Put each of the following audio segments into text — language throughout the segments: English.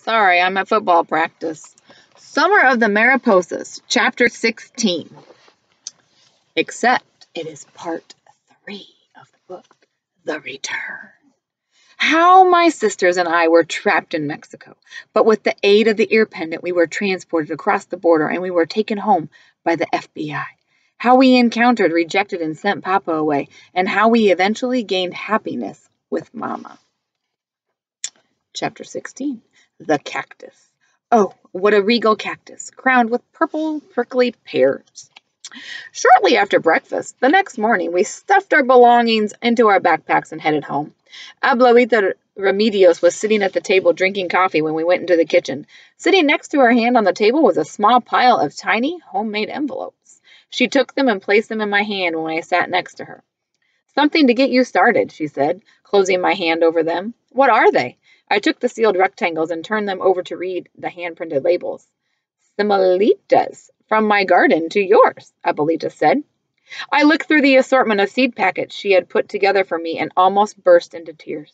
Sorry, I'm at football practice. Summer of the Mariposas, Chapter 16. Except it is part 3 of the book, The Return. How my sisters and I were trapped in Mexico, but with the aid of the ear pendant, we were transported across the border and we were taken home by the FBI. How we encountered, rejected, and sent Papa away, and how we eventually gained happiness with Mama. Chapter 16. The Cactus. Oh, what a regal cactus, crowned with purple, prickly pears. Shortly after breakfast, the next morning, we stuffed our belongings into our backpacks and headed home. Abuelita Remedios was sitting at the table drinking coffee when we went into the kitchen. Sitting next to her hand on the table was a small pile of tiny, homemade envelopes. She took them and placed them in my hand when I sat next to her. Something to get you started, she said, closing my hand over them. What are they? I took the sealed rectangles and turned them over to read the hand-printed labels. Semillitas, from my garden to yours, Abuelita said. I looked through the assortment of seed packets she had put together for me and almost burst into tears.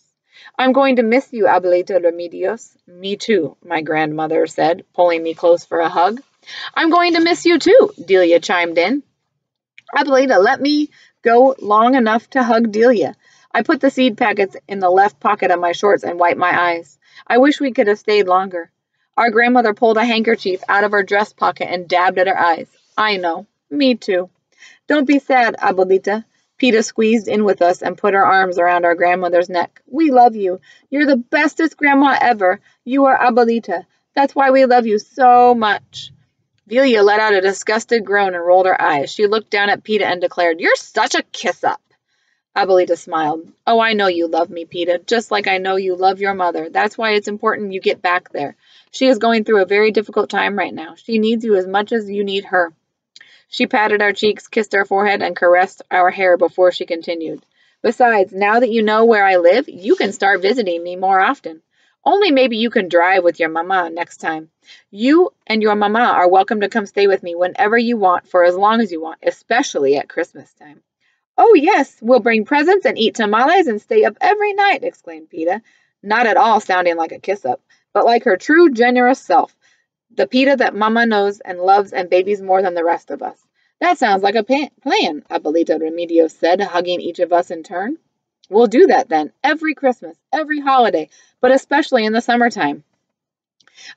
I'm going to miss you, Abuelita Remedios. Me too, my grandmother said, pulling me close for a hug. I'm going to miss you too, Delia chimed in. Abuelita, let me go long enough to hug Delia. I put the seed packets in the left pocket of my shorts and wiped my eyes. I wish we could have stayed longer. Our grandmother pulled a handkerchief out of her dress pocket and dabbed at her eyes. I know. Me too. Don't be sad, Abuelita. Peta squeezed in with us and put her arms around our grandmother's neck. We love you. You're the bestest grandma ever. You are Abuelita. That's why we love you so much. Delia let out a disgusted groan and rolled her eyes. She looked down at Peta and declared, You're such a kiss-up. Abuelita smiled. Oh, I know you love me, Peta, just like I know you love your mother. That's why it's important you get back there. She is going through a very difficult time right now. She needs you as much as you need her. She patted our cheeks, kissed our forehead, and caressed our hair before she continued. Besides, now that you know where I live, you can start visiting me more often. Only maybe you can drive with your mama next time. You and your mama are welcome to come stay with me whenever you want for as long as you want, especially at Christmas time. Oh, yes, we'll bring presents and eat tamales and stay up every night, exclaimed Peta, not at all sounding like a kiss-up, but like her true, generous self, the Peta that Mama knows and loves and babies more than the rest of us. That sounds like a plan, Abuelita Remedios said, hugging each of us in turn. We'll do that then, every Christmas, every holiday, but especially in the summertime.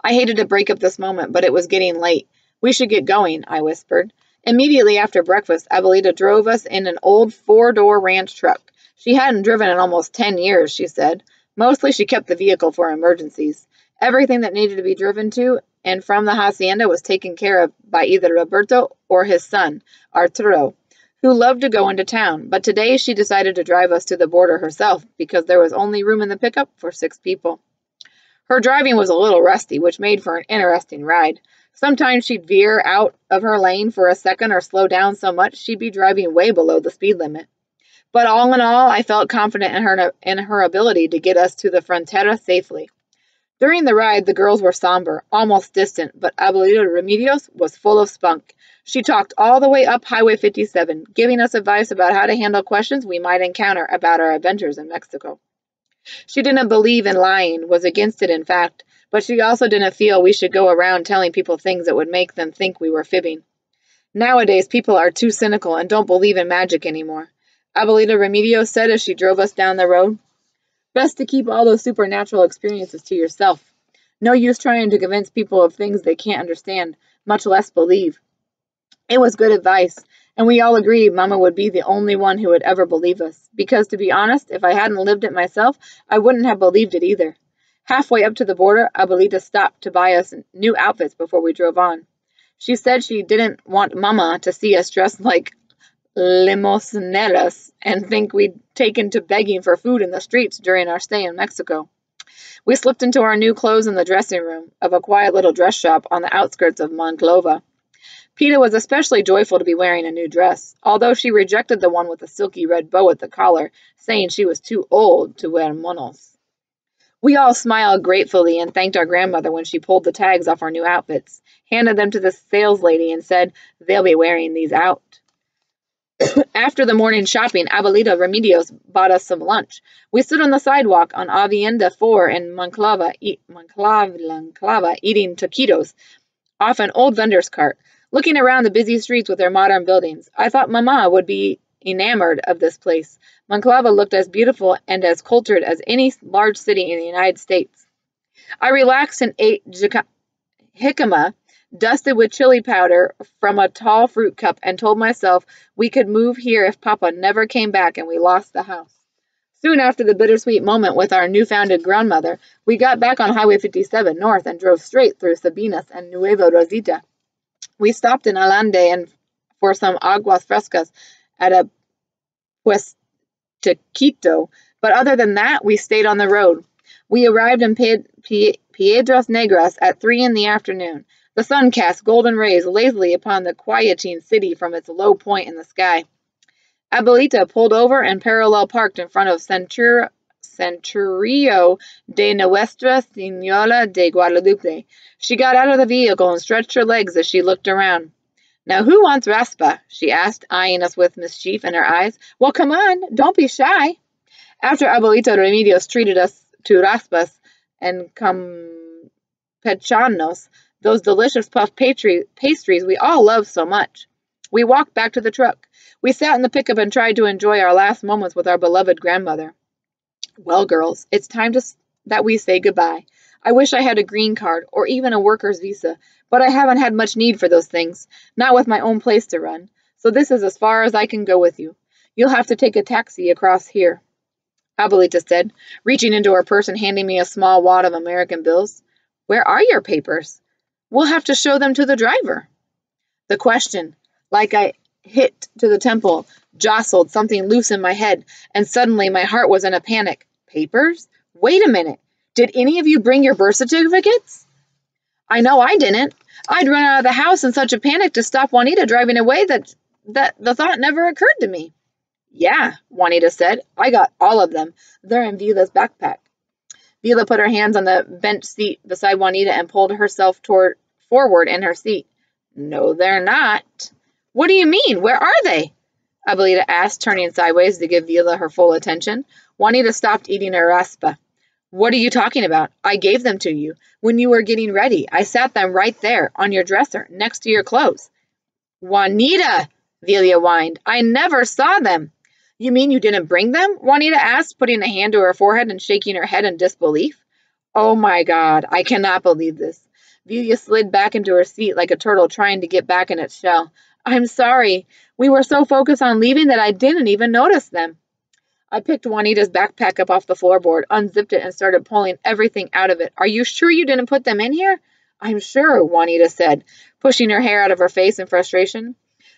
I hated to break up this moment, but it was getting late. We should get going, I whispered. Immediately after breakfast, Abuelita drove us in an old four-door ranch truck. She hadn't driven in almost 10 years, she said. Mostly she kept the vehicle for emergencies. Everything that needed to be driven to and from the hacienda was taken care of by either Roberto or his son, Arturo, who loved to go into town. But today she decided to drive us to the border herself because there was only room in the pickup for 6 people. Her driving was a little rusty, which made for an interesting ride. Sometimes she'd veer out of her lane for a second or slow down so much she'd be driving way below the speed limit. But all in all, I felt confident in her ability to get us to the frontera safely. During the ride, the girls were somber, almost distant, but Abuelita Remedios was full of spunk. She talked all the way up Highway 57, giving us advice about how to handle questions we might encounter about our adventures in Mexico. She didn't believe in lying, was against it in fact, but she also didn't feel we should go around telling people things that would make them think we were fibbing. Nowadays, people are too cynical and don't believe in magic anymore. Abuelita Remedios said as she drove us down the road. Best to keep all those supernatural experiences to yourself. No use trying to convince people of things they can't understand, much less believe. It was good advice, and we all agreed Mama would be the only one who would ever believe us, because to be honest, if I hadn't lived it myself, I wouldn't have believed it either. Halfway up to the border, Abuelita stopped to buy us new outfits before we drove on. She said she didn't want Mama to see us dressed like limosneras and think we'd taken to begging for food in the streets during our stay in Mexico. We slipped into our new clothes in the dressing room of a quiet little dress shop on the outskirts of Monclova. Peta was especially joyful to be wearing a new dress, although she rejected the one with the silky red bow at the collar, saying she was too old to wear monos. We all smiled gratefully and thanked our grandmother when she pulled the tags off our new outfits, handed them to the sales lady, and said, They'll be wearing these out. After the morning shopping, Abuelita Remedios bought us some lunch. We stood on the sidewalk on Avienda 4 in Monclava, eating taquitos off an old vendor's cart, looking around the busy streets with their modern buildings. I thought Mama would be enamored of this place. Monclava looked as beautiful and as cultured as any large city in the United States. I relaxed and ate jicama, dusted with chili powder from a tall fruit cup, and told myself we could move here if Papa never came back and we lost the house. Soon after the bittersweet moment with our newfounded grandmother, we got back on Highway 57 north and drove straight through Sabinas and Nuevo Rosita. We stopped in Allende and for some aguas frescas at a puestito, but other than that, we stayed on the road. We arrived in Piedras Negras at 3 in the afternoon. The sun cast golden rays lazily upon the quieting city from its low point in the sky. Abuelita pulled over and parallel parked in front of Centurio de Nuestra Señora de Guadalupe. She got out of the vehicle and stretched her legs as she looked around. "Now who wants raspa?" she asked, eyeing us with mischief in her eyes. "Well, come on, don't be shy." After Abuelita Remedios treated us to raspas and campechanos, those delicious puff pastries we all love so much, we walked back to the truck. We sat in the pickup and tried to enjoy our last moments with our beloved grandmother. "Well, girls, it's time that we say goodbye. I wish I had a green card or even a worker's visa, but I haven't had much need for those things, not with my own place to run. So this is as far as I can go with you. You'll have to take a taxi across here," Abuelita said, reaching into her purse and handing me a small wad of American bills. "Where are your papers?" "We'll have to show them to the driver." The question, like I hit to the temple, jostled something loose in my head, and suddenly my heart was in a panic. Papers? Wait a minute. Did any of you bring your birth certificates? I know I didn't. I'd run out of the house in such a panic to stop Juanita driving away that the thought never occurred to me. "Yeah," Juanita said. "I got all of them. They're in Vila's backpack." Vila put her hands on the bench seat beside Juanita and pulled herself forward in her seat. "No, they're not." "What do you mean? Where are they?" Abuelita asked, turning sideways to give Vila her full attention. Juanita stopped eating her raspa. "What are you talking about? I gave them to you. When you were getting ready, I sat them right there, on your dresser, next to your clothes." "Juanita," Vila whined, "I never saw them." "You mean you didn't bring them?" Juanita asked, putting a hand to her forehead and shaking her head in disbelief. "Oh my God, I cannot believe this." Vila slid back into her seat like a turtle trying to get back in its shell. "I'm sorry. We were so focused on leaving that I didn't even notice them." I picked Juanita's backpack up off the floorboard, unzipped it, and started pulling everything out of it. "Are you sure you didn't put them in here?" "I'm sure," Juanita said, pushing her hair out of her face in frustration.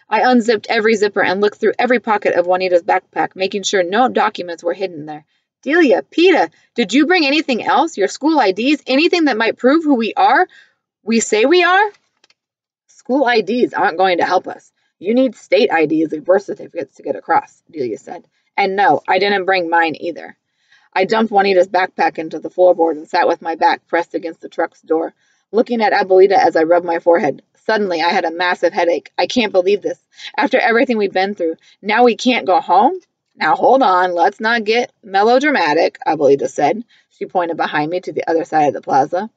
I unzipped every zipper and looked through every pocket of Juanita's backpack, making sure no documents were hidden there. "Delia, Peta, did you bring anything else? Your school IDs? Anything that might prove who we are? We say we are?" "School IDs aren't going to help us. You need state IDs or birth certificates to get across," Delia said. "And no, I didn't bring mine either." I dumped Juanita's backpack into the floorboard and sat with my back pressed against the truck's door, looking at Abuelita as I rubbed my forehead. Suddenly, I had a massive headache. "I can't believe this. After everything we've been through, now we can't go home?" "Now, hold on. Let's not get melodramatic," Abuelita said. She pointed behind me to the other side of the plaza.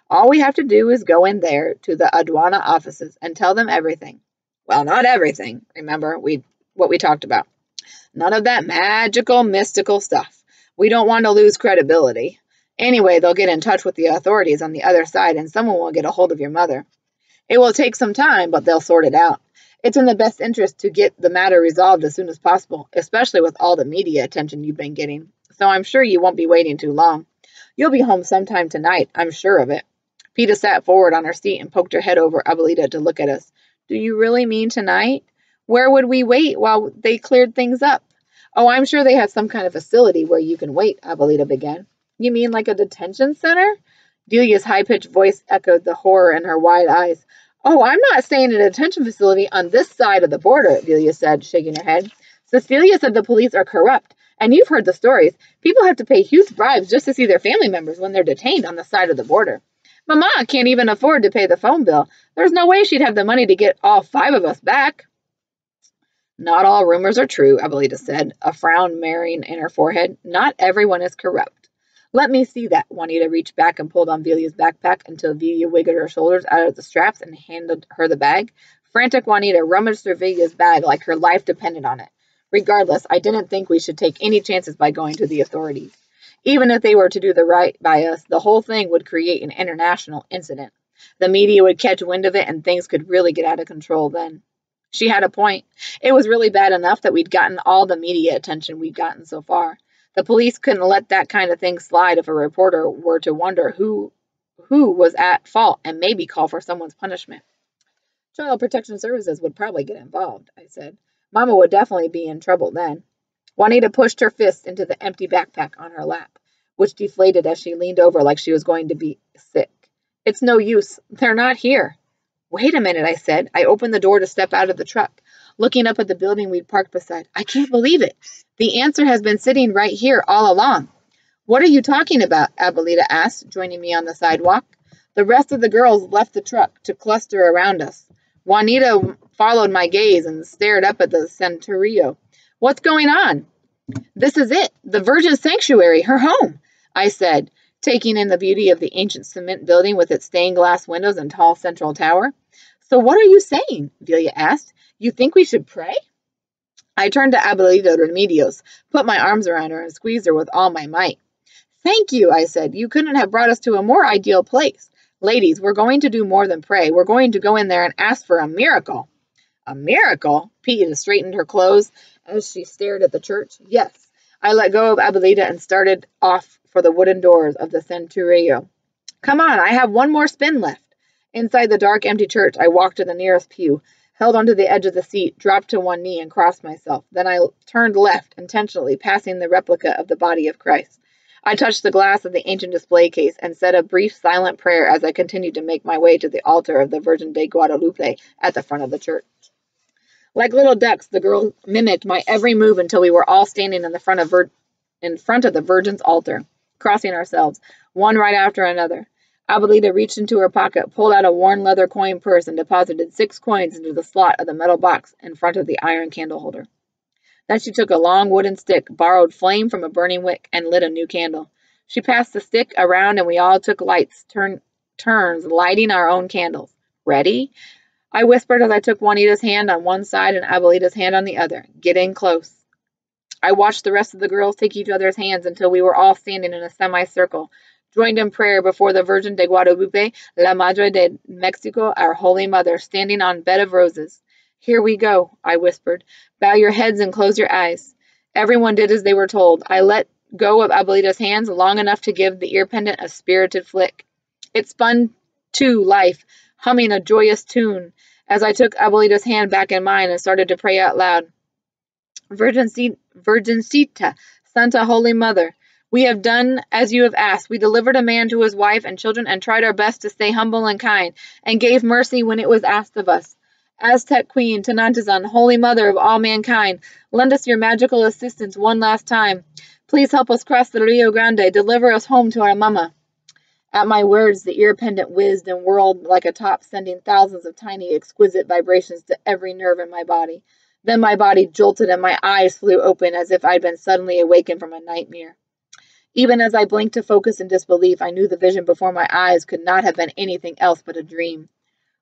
"All we have to do is go in there to the aduana offices and tell them everything. Well, not everything. Remember what we talked about. None of that magical, mystical stuff. We don't want to lose credibility. Anyway, they'll get in touch with the authorities on the other side and someone will get a hold of your mother. It will take some time, but they'll sort it out. It's in the best interest to get the matter resolved as soon as possible, especially with all the media attention you've been getting. So I'm sure you won't be waiting too long. You'll be home sometime tonight, I'm sure of it." Peta sat forward on her seat and poked her head over Abuelita to look at us. "Do you really mean tonight? Where would we wait while they cleared things up?" "Oh, I'm sure they have some kind of facility where you can wait," Abuelita began. "You mean like a detention center?" Delia's high-pitched voice echoed the horror in her wide eyes. "Oh, I'm not saying a detention facility on this side of the border," Delia said, shaking her head. "Cecilia said the police are corrupt, and you've heard the stories. People have to pay huge bribes just to see their family members when they're detained on the side of the border. Mama can't even afford to pay the phone bill. There's no way she'd have the money to get all 5 of us back." Not all rumors are true, Abuelita said, a frown marrying in her forehead. Not everyone is corrupt. Let me see that. Juanita reached back and pulled on Velia's backpack until Velia wiggled her shoulders out of the straps and handed her the bag. Frantic Juanita rummaged through Velia's bag like her life depended on it. Regardless, I didn't think we should take any chances by going to the authorities. Even if they were to do the right by us, the whole thing would create an international incident. The media would catch wind of it and things could really get out of control then. She had a point. It was really bad enough that we'd gotten all the media attention we'd gotten so far. The police couldn't let that kind of thing slide if a reporter were to wonder who was at fault and maybe call for someone's punishment. Child Protection Services would probably get involved, I said. Mama would definitely be in trouble then. Juanita pushed her fist into the empty backpack on her lap, which deflated as she leaned over like she was going to be sick. It's no use. They're not here. Wait a minute, I said. I opened the door to step out of the truck, looking up at the building we'd parked beside. I can't believe it. The answer has been sitting right here all along. What are you talking about? Abuelita asked, joining me on the sidewalk. The rest of the girls left the truck to cluster around us. Juanita followed my gaze and stared up at the Centurio. What's going on? This is it, the Virgin Sanctuary, her home, I said, taking in the beauty of the ancient cement building with its stained glass windows and tall central tower. So what are you saying? Velia asked. You think we should pray? I turned to Abuelita Remedios, put my arms around her, and squeezed her with all my might. Thank you, I said. You couldn't have brought us to a more ideal place. Ladies, we're going to do more than pray. We're going to go in there and ask for a miracle. A miracle? Peta straightened her clothes as she stared at the church. Yes. I let go of Abuelita and started off for the wooden doors of the Centurio. Come on, I have one more spin left. Inside the dark, empty church, I walked to the nearest pew, held onto the edge of the seat, dropped to one knee, and crossed myself. Then I turned left, intentionally, passing the replica of the body of Christ. I touched the glass of the ancient display case and said a brief, silent prayer as I continued to make my way to the altar of the Virgin de Guadalupe at the front of the church. Like little ducks, the girls mimicked my every move until we were all standing in front of the Virgin's altar, crossing ourselves, one right after another. Abuelita reached into her pocket, pulled out a worn leather coin purse, and deposited 6 coins into the slot of the metal box in front of the iron candle holder. Then she took a long wooden stick, borrowed flame from a burning wick, and lit a new candle. She passed the stick around, and we all took turns lighting our own candles. Ready? I whispered as I took Juanita's hand on one side and Abuelita's hand on the other. Get in close. I watched the rest of the girls take each other's hands until we were all standing in a semicircle, joined in prayer before the Virgin de Guadalupe, La Madre de Mexico, our Holy Mother, standing on bed of roses. Here we go, I whispered. Bow your heads and close your eyes. Everyone did as they were told. I let go of Abuelita's hands long enough to give the ear pendant a spirited flick. It spun to life, humming a joyous tune, as I took Abuelita's hand back in mine and started to pray out loud. Virgencita, Santa Holy Mother, we have done as you have asked. We delivered a man to his wife and children and tried our best to stay humble and kind, and gave mercy when it was asked of us. Aztec Queen, Tenantezan, Holy Mother of all mankind, lend us your magical assistance one last time. Please help us cross the Rio Grande. Deliver us home to our mama. At my words, the ear pendant whizzed and whirled like a top, sending thousands of tiny, exquisite vibrations to every nerve in my body. Then my body jolted and my eyes flew open as if I'd been suddenly awakened from a nightmare. Even as I blinked to focus in disbelief, I knew the vision before my eyes could not have been anything else but a dream.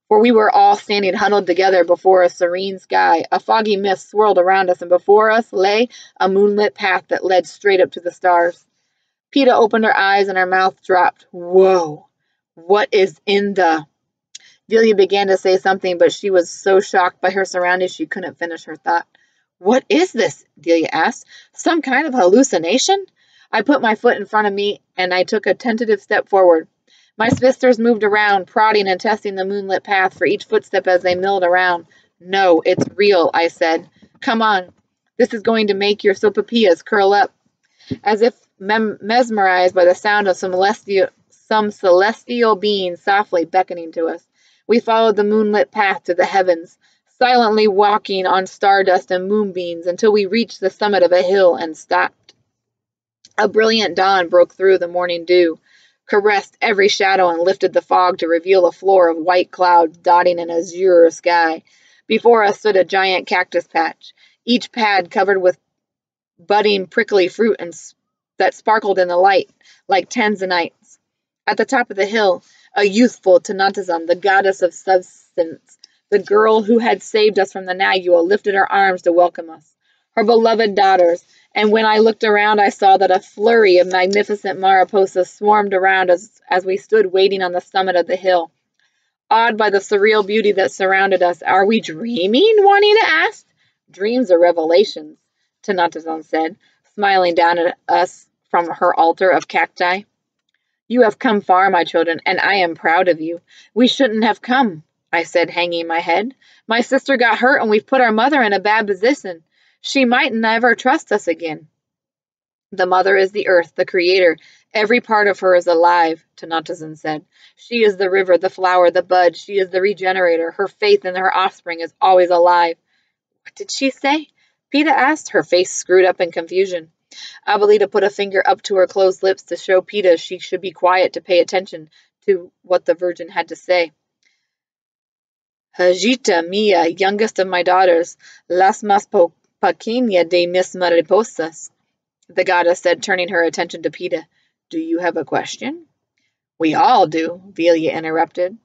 For we were all standing huddled together before a serene sky. A foggy mist swirled around us, and before us lay a moonlit path that led straight up to the stars. Peta opened her eyes and her mouth dropped. Whoa! What is in the... Velia began to say something, but she was so shocked by her surroundings she couldn't finish her thought. What is this? Velia asked. Some kind of hallucination? I put my foot in front of me, and I took a tentative step forward. My sisters moved around, prodding and testing the moonlit path for each footstep as they milled around. No, it's real, I said. Come on. This is going to make your sopapillas curl up. As if mesmerized by the sound of some celestial being softly beckoning to us, we followed the moonlit path to the heavens, silently walking on stardust and moonbeams until we reached the summit of a hill and stopped. A brilliant dawn broke through the morning dew, caressed every shadow, and lifted the fog to reveal a floor of white clouds dotting an azure sky. Before us stood a giant cactus patch, each pad covered with budding prickly fruit that sparkled in the light like tanzanites. At the top of the hill, a youthful Tanantazan, the goddess of substance, the girl who had saved us from the Nagua, lifted her arms to welcome us, her beloved daughters, and when I looked around I saw that a flurry of magnificent Mariposas swarmed around us as we stood waiting on the summit of the hill. Awed by the surreal beauty that surrounded us, "Are we dreaming?" Juanita asked. "Dreams are revelations," Tanantazan said, smiling down at us from her altar of cacti. "You have come far, my children, and I am proud of you. We shouldn't have come," I said, hanging my head. "My sister got hurt and we've put our mother in a bad position. She might never trust us again." "The mother is the earth, the creator. Every part of her is alive," Tanantazan said. "She is the river, the flower, the bud. She is the regenerator. Her faith in her offspring is always alive." "What did she say?" Peta asked, her face screwed up in confusion. Abuelita put a finger up to her closed lips to show Peta she should be quiet to pay attention to what the Virgin had to say. "Hijita mia, youngest of my daughters, las más pequeña de mis mariposas," the goddess said, turning her attention to Peta. "Do you have a question?" "We all do," Velia interrupted.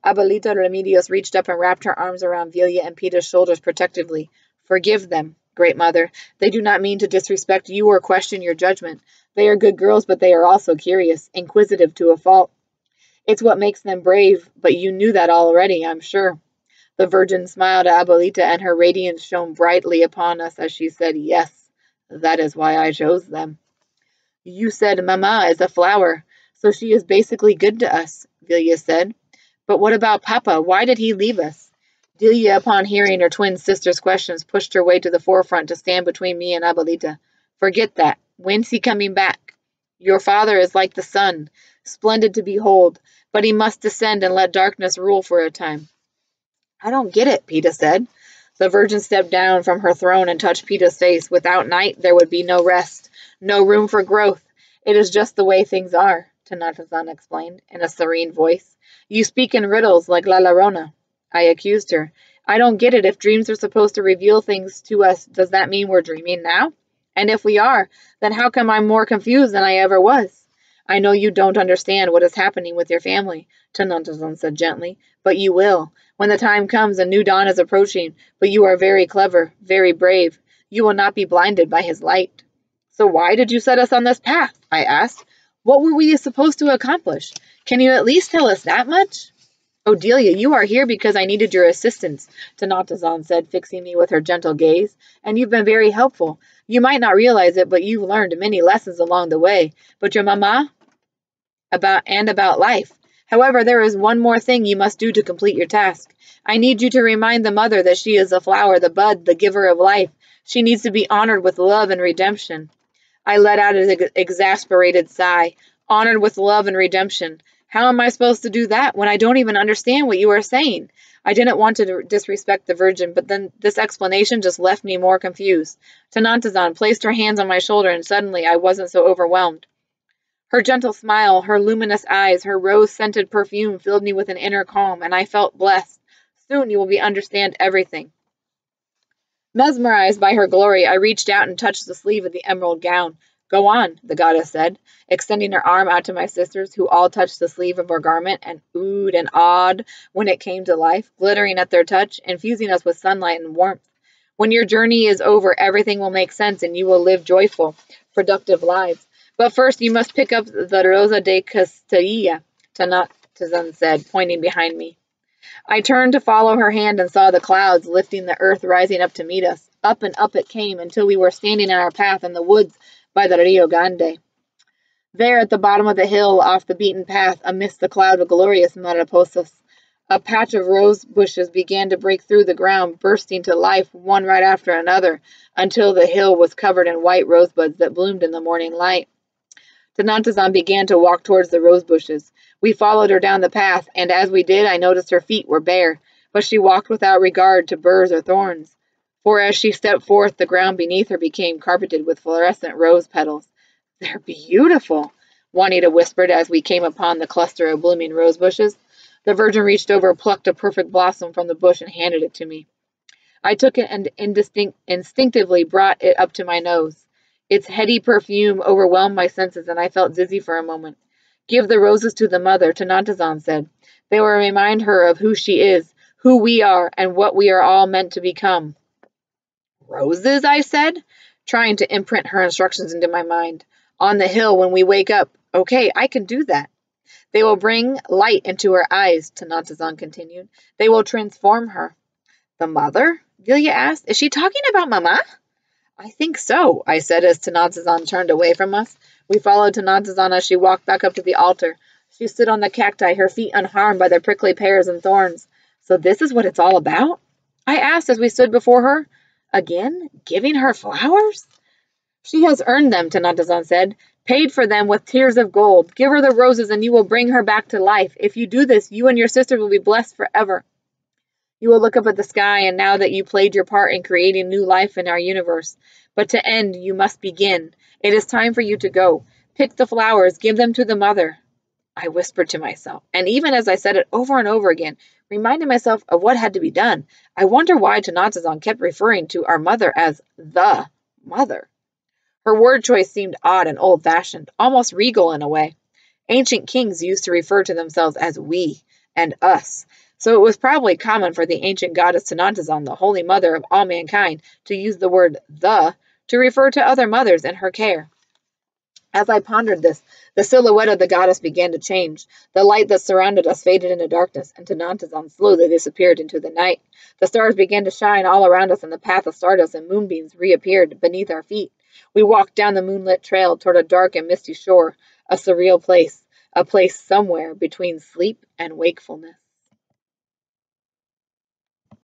Abuelita Remedios reached up and wrapped her arms around Velia and Peta's shoulders protectively. "Forgive them, Great Mother. They do not mean to disrespect you or question your judgment. They are good girls, but they are also curious, inquisitive to a fault. It's what makes them brave, but you knew that already, I'm sure." The Virgin smiled at Abuelita, and her radiance shone brightly upon us as she said, "Yes, that is why I chose them." "You said Mama is a flower, so she is basically good to us," Velia said. "But what about Papa? Why did he leave us?" Delia, upon hearing her twin sister's questions, pushed her way to the forefront to stand between me and Abuelita. "Forget that. When's he coming back? Your father is like the sun, splendid to behold, but he must descend and let darkness rule for a time." "I don't get it," Peta said. The Virgin stepped down from her throne and touched Peta's face. "Without night, there would be no rest, no room for growth. It is just the way things are," Tanantazan explained, in a serene voice. "You speak in riddles like La Llorona." I accused her. "I don't get it. If dreams are supposed to reveal things to us, does that mean we're dreaming now? And if we are, then how come I'm more confused than I ever was?" "I know you don't understand what is happening with your family," Tanantazan said gently, "but you will. When the time comes, a new dawn is approaching, but you are very clever, very brave. You will not be blinded by his light." "So why did you set us on this path?" I asked. "What were we supposed to accomplish? Can you at least tell us that much?" "Oh, Delia, you are here because I needed your assistance," Tanantazan said, fixing me with her gentle gaze, "and you've been very helpful. You might not realize it, but you've learned many lessons along the way. But your mama? About life. However, there is one more thing you must do to complete your task. I need you to remind the mother that she is the flower, the bud, the giver of life. She needs to be honored with love and redemption." I let out an exasperated sigh. "Honored with love and redemption. How am I supposed to do that when I don't even understand what you are saying?" I didn't want to disrespect the Virgin, but then this explanation just left me more confused. Tanantazan placed her hands on my shoulder, and suddenly I wasn't so overwhelmed. Her gentle smile, her luminous eyes, her rose-scented perfume filled me with an inner calm, and I felt blessed. "Soon you will understand everything." Mesmerized by her glory, I reached out and touched the sleeve of the emerald gown. "Go on," the goddess said, extending her arm out to my sisters, who all touched the sleeve of her garment and oohed and awed when it came to life, glittering at their touch, infusing us with sunlight and warmth. "When your journey is over, everything will make sense and you will live joyful, productive lives. But first you must pick up the Rosa de Castilla," Tanantazan said, pointing behind me. I turned to follow her hand and saw the clouds lifting the earth rising up to meet us. Up and up it came until we were standing in our path in the woods by the Rio Grande. There at the bottom of the hill off the beaten path, amidst the cloud of glorious mariposas, a patch of rose bushes began to break through the ground, bursting to life one right after another, until the hill was covered in white rosebuds that bloomed in the morning light. Tanantazan began to walk towards the rose bushes. We followed her down the path, and as we did, I noticed her feet were bare, but she walked without regard to burrs or thorns. For as she stepped forth, the ground beneath her became carpeted with fluorescent rose petals. "They're beautiful," Juanita whispered as we came upon the cluster of blooming rose bushes. The Virgin reached over, plucked a perfect blossom from the bush, and handed it to me. I took it and instinctively brought it up to my nose. Its heady perfume overwhelmed my senses, and I felt dizzy for a moment. Give the roses to the mother, Tanantazan said. They will remind her of who she is, who we are, and what we are all meant to become. Roses, I said, trying to imprint her instructions into my mind. On the hill when we wake up. Okay, I can do that. They will bring light into her eyes, Tanantazan continued. They will transform her. The mother? Vilya asked. Is she talking about Mama? I think so, I said as Tanantazan turned away from us. We followed Tanantazan as she walked back up to the altar. She stood on the cacti, her feet unharmed by the prickly pears and thorns. So this is what it's all about? I asked as we stood before her. Again? Giving her flowers? She has earned them, Tanantazan said. Paid for them with tears of gold. Give her the roses and you will bring her back to life. If you do this, you and your sister will be blessed forever. You will look up at the sky, and now that you played your part in creating new life in our universe. But to end, you must begin. It is time for you to go. Pick the flowers, give them to the mother. I whispered to myself, and even as I said it over and over again, reminded myself of what had to be done. I wonder why Tanantazan kept referring to our mother as the mother. Her word choice seemed odd and old-fashioned, almost regal in a way. Ancient kings used to refer to themselves as we and us, so it was probably common for the ancient goddess Tanantazan, the holy mother of all mankind, to use the word the to refer to other mothers in her care. As I pondered this, the silhouette of the goddess began to change. The light that surrounded us faded into darkness, and Tanantazan slowly disappeared into the night. The stars began to shine all around us, and the path of stardust and moonbeams reappeared beneath our feet. We walked down the moonlit trail toward a dark and misty shore, a surreal place, a place somewhere between sleep and wakefulness.